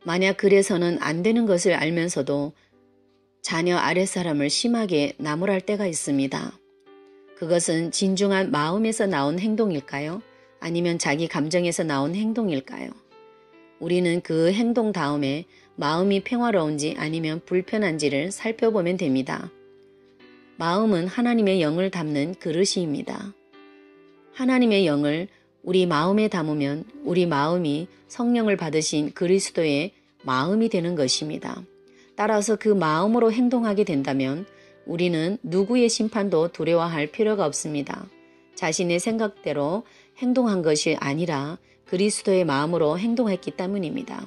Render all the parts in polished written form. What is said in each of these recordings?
만약 그래서는 안 되는 것을 알면서도 자녀 아랫사람을 심하게 나무랄 때가 있습니다. 그것은 진중한 마음에서 나온 행동일까요? 아니면 자기 감정에서 나온 행동일까요? 우리는 그 행동 다음에 마음이 평화로운지 아니면 불편한지를 살펴보면 됩니다. 마음은 하나님의 영을 담는 그릇입니다. 하나님의 영을 우리 마음에 담으면 우리 마음이 성령을 받으신 그리스도의 마음이 되는 것입니다. 따라서 그 마음으로 행동하게 된다면 우리는 누구의 심판도 두려워할 필요가 없습니다. 자신의 생각대로 행동한 것이 아니라 그리스도의 마음으로 행동했기 때문입니다.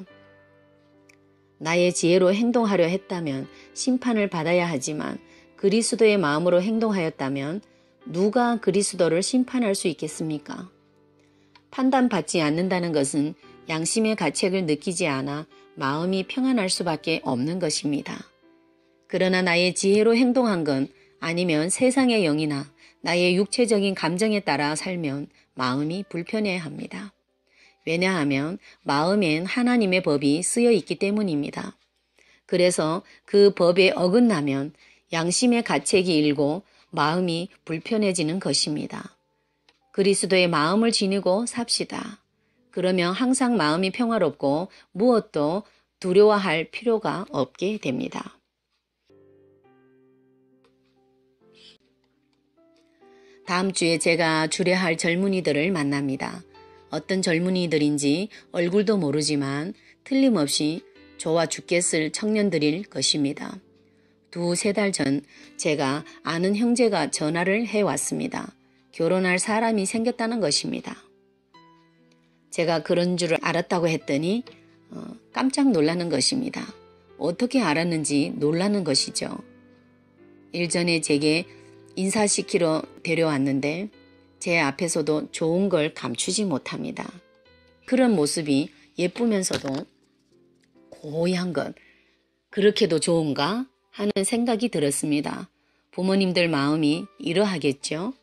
나의 지혜로 행동하려 했다면 심판을 받아야 하지만 그리스도의 마음으로 행동하였다면 누가 그리스도를 심판할 수 있겠습니까? 판단받지 않는다는 것은 양심의 가책을 느끼지 않아 마음이 평안할 수밖에 없는 것입니다. 그러나 나의 지혜로 행동한 건 아니면 세상의 영이나 나의 육체적인 감정에 따라 살면 마음이 불편해합니다. 왜냐하면 마음엔 하나님의 법이 쓰여 있기 때문입니다. 그래서 그 법에 어긋나면 양심의 가책이 일고 마음이 불편해지는 것입니다. 그리스도의 마음을 지니고 삽시다. 그러면 항상 마음이 평화롭고 무엇도 두려워할 필요가 없게 됩니다. 다음 주에 제가 주례할 젊은이들을 만납니다. 어떤 젊은이들인지 얼굴도 모르지만 틀림없이 좋아 죽겠을 청년들일 것입니다. 2-3달 전 제가 아는 형제가 전화를 해왔습니다. 결혼할 사람이 생겼다는 것입니다. 제가 그런 줄 알았다고 했더니 깜짝 놀라는 것입니다. 어떻게 알았는지 놀라는 것이죠. 일전에 제게 인사시키러 데려왔는데 제 앞에서도 좋은 걸 감추지 못합니다. 그런 모습이 예쁘면서도 고얀 것, 그렇게도 좋은가 하는 생각이 들었습니다. 부모님들 마음이 이러하겠죠.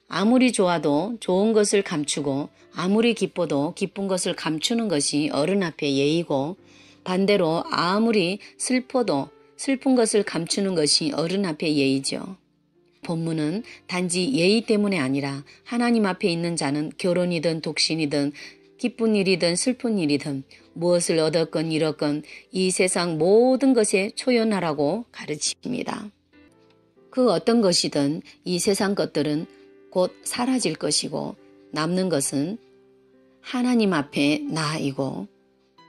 아무리 좋아도 좋은 것을 감추고 아무리 기뻐도 기쁜 것을 감추는 것이 어른 앞에 예의고 반대로 아무리 슬퍼도 슬픈 것을 감추는 것이 어른 앞에 예의죠. 본문은 단지 예의 때문에 아니라 하나님 앞에 있는 자는 결혼이든 독신이든 기쁜 일이든 슬픈 일이든 무엇을 얻었건 잃었건 이 세상 모든 것에 초연하라고 가르칩니다. 그 어떤 것이든 이 세상 것들은 곧 사라질 것이고 남는 것은 하나님 앞에 나이고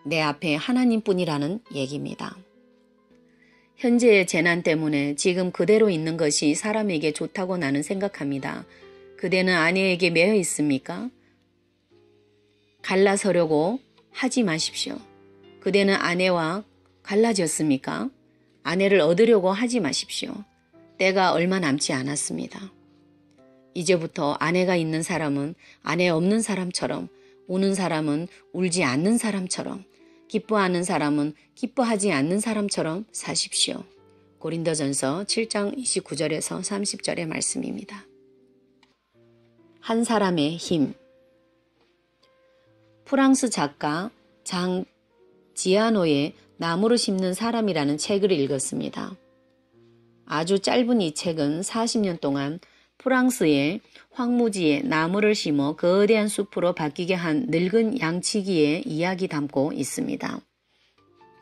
내 앞에 하나님뿐이라는 얘기입니다. 현재의 재난 때문에 지금 그대로 있는 것이 사람에게 좋다고 나는 생각합니다. 그대는 아내에게 매여 있습니까? 갈라서려고 하지 마십시오. 그대는 아내와 갈라졌습니까? 아내를 얻으려고 하지 마십시오. 때가 얼마 남지 않았습니다. 이제부터 아내가 있는 사람은 아내 없는 사람처럼, 우는 사람은 울지 않는 사람처럼, 기뻐하는 사람은 기뻐하지 않는 사람처럼 사십시오. 고린도전서 7장 29절에서 30절의 말씀입니다. 한 사람의 힘. 프랑스 작가 장 지아노의 나무를 심는 사람이라는 책을 읽었습니다. 아주 짧은 이 책은 40년 동안 프랑스의 황무지에 나무를 심어 거대한 숲으로 바뀌게 한 늙은 양치기의 이야기 담고 있습니다.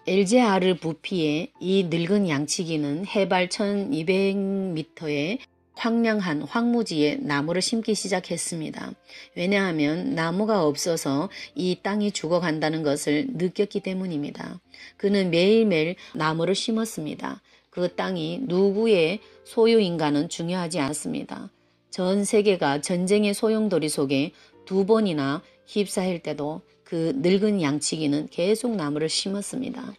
엘제아르 부피의 이 늙은 양치기는 해발 1200m의 황량한 황무지에 나무를 심기 시작했습니다. 왜냐하면 나무가 없어서 이 땅이 죽어간다는 것을 느꼈기 때문입니다. 그는 매일매일 나무를 심었습니다. 그 땅이 누구의 소유인가는 중요하지 않습니다. 전 세계가 전쟁의 소용돌이 속에 2번이나 휩싸일 때도 그 늙은 양치기는 계속 나무를 심었습니다.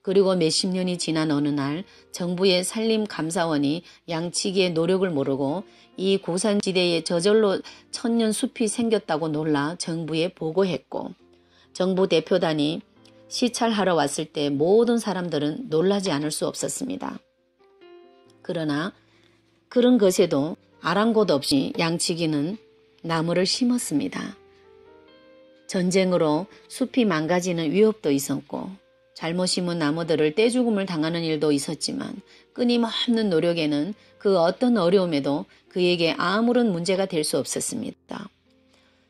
그리고 몇십 년이 지난 어느 날 정부의 산림감사원이 양치기의 노력을 모르고 이 고산지대에 저절로 천년 숲이 생겼다고 놀라 정부에 보고했고 정부 대표단이 시찰하러 왔을 때 모든 사람들은 놀라지 않을 수 없었습니다. 그러나 그런 것에도 아랑곳 없이 양치기는 나무를 심었습니다. 전쟁으로 숲이 망가지는 위협도 있었고 잘못 심은 나무들을 떼죽음을 당하는 일도 있었지만 끊임없는 노력에는 그 어떤 어려움에도 그에게 아무런 문제가 될 수 없었습니다.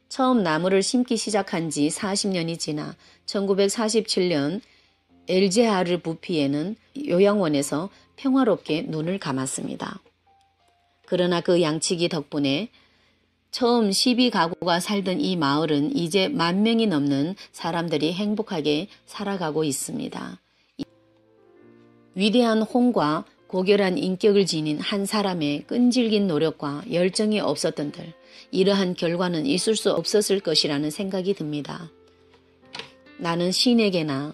처음 나무를 심기 시작한 지 40년이 지나 1947년 엘제하르 부피에는 요양원에서 평화롭게 눈을 감았습니다. 그러나 그 양치기 덕분에 처음 12가구가 살던 이 마을은 이제 10,000명이 넘는 사람들이 행복하게 살아가고 있습니다. 위대한 홍과 고결한 인격을 지닌 한 사람의 끈질긴 노력과 열정이 없었던들 이러한 결과는 있을 수 없었을 것이라는 생각이 듭니다. 나는 신에게나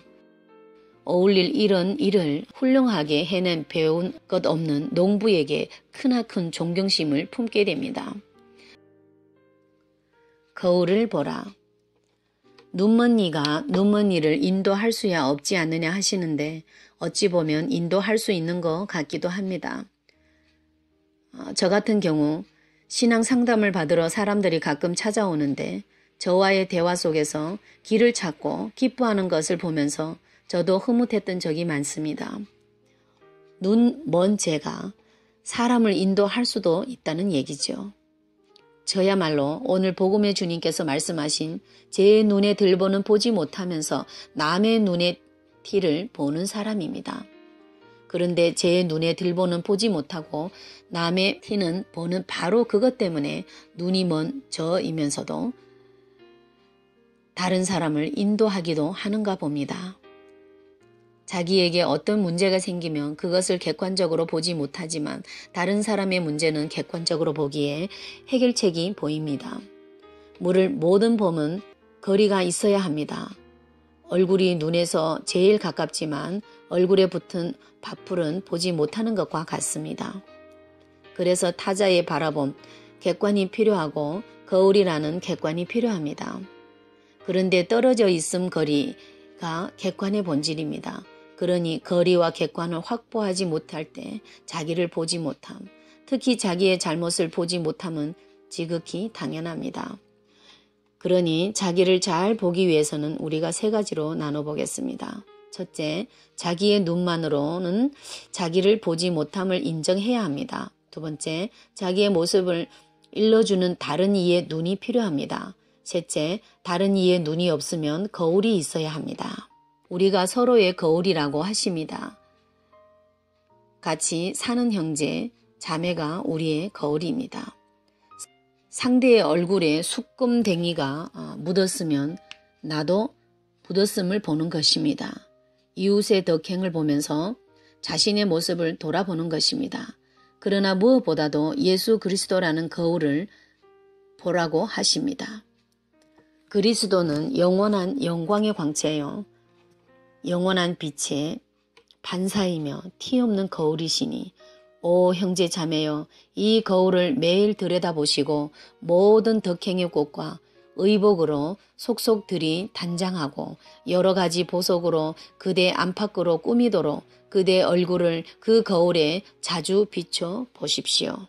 어울릴 이런 일을 훌륭하게 해낸 배운 것 없는 농부에게 크나큰 존경심을 품게 됩니다. 거울을 보라. 눈먼 이가 눈먼 이를 인도할 수야 없지 않느냐 하시는데 어찌 보면 인도할 수 있는 것 같기도 합니다. 저 같은 경우 신앙 상담을 받으러 사람들이 가끔 찾아오는데 저와의 대화 속에서 길을 찾고 기뻐하는 것을 보면서 저도 흐뭇했던 적이 많습니다. 눈 먼 제가 사람을 인도할 수도 있다는 얘기죠. 저야말로 오늘 복음의 주님께서 말씀하신 제 눈에 들보는 보지 못하면서 남의 눈에 티를 보는 사람입니다. 그런데 제 눈에 들보는 보지 못하고 남의 티는 보는 바로 그것 때문에 눈이 먼 저이면서도 다른 사람을 인도하기도 하는가 봅니다. 자기에게 어떤 문제가 생기면 그것을 객관적으로 보지 못하지만 다른 사람의 문제는 객관적으로 보기에 해결책이 보입니다. 물을 모든 봄은 거리가 있어야 합니다. 얼굴이 눈에서 제일 가깝지만 얼굴에 붙은 밥풀은 보지 못하는 것과 같습니다. 그래서 타자의 바라봄, 객관이 필요하고 거울이라는 객관이 필요합니다. 그런데 떨어져 있음 거리가 객관의 본질입니다. 그러니 거리와 객관을 확보하지 못할 때 자기를 보지 못함, 특히 자기의 잘못을 보지 못함은 지극히 당연합니다. 그러니 자기를 잘 보기 위해서는 우리가 3가지로 나눠보겠습니다. 첫째, 자기의 눈만으로는 자기를 보지 못함을 인정해야 합니다. 두 번째, 자기의 모습을 일러주는 다른 이의 눈이 필요합니다. 셋째, 다른 이의 눈이 없으면 거울이 있어야 합니다. 우리가 서로의 거울이라고 하십니다. 같이 사는 형제, 자매가 우리의 거울입니다. 상대의 얼굴에 수금댕이가 묻었으면 나도 묻었음을 보는 것입니다. 이웃의 덕행을 보면서 자신의 모습을 돌아보는 것입니다. 그러나 무엇보다도 예수 그리스도라는 거울을 보라고 하십니다. 그리스도는 영원한 영광의 광채요. 영원한 빛의 반사이며 티없는 거울이시니 오 형제 자매여 이 거울을 매일 들여다보시고 모든 덕행의 꽃과 의복으로 속속들이 단장하고 여러 가지 보석으로 그대 안팎으로 꾸미도록 그대 얼굴을 그 거울에 자주 비춰 보십시오.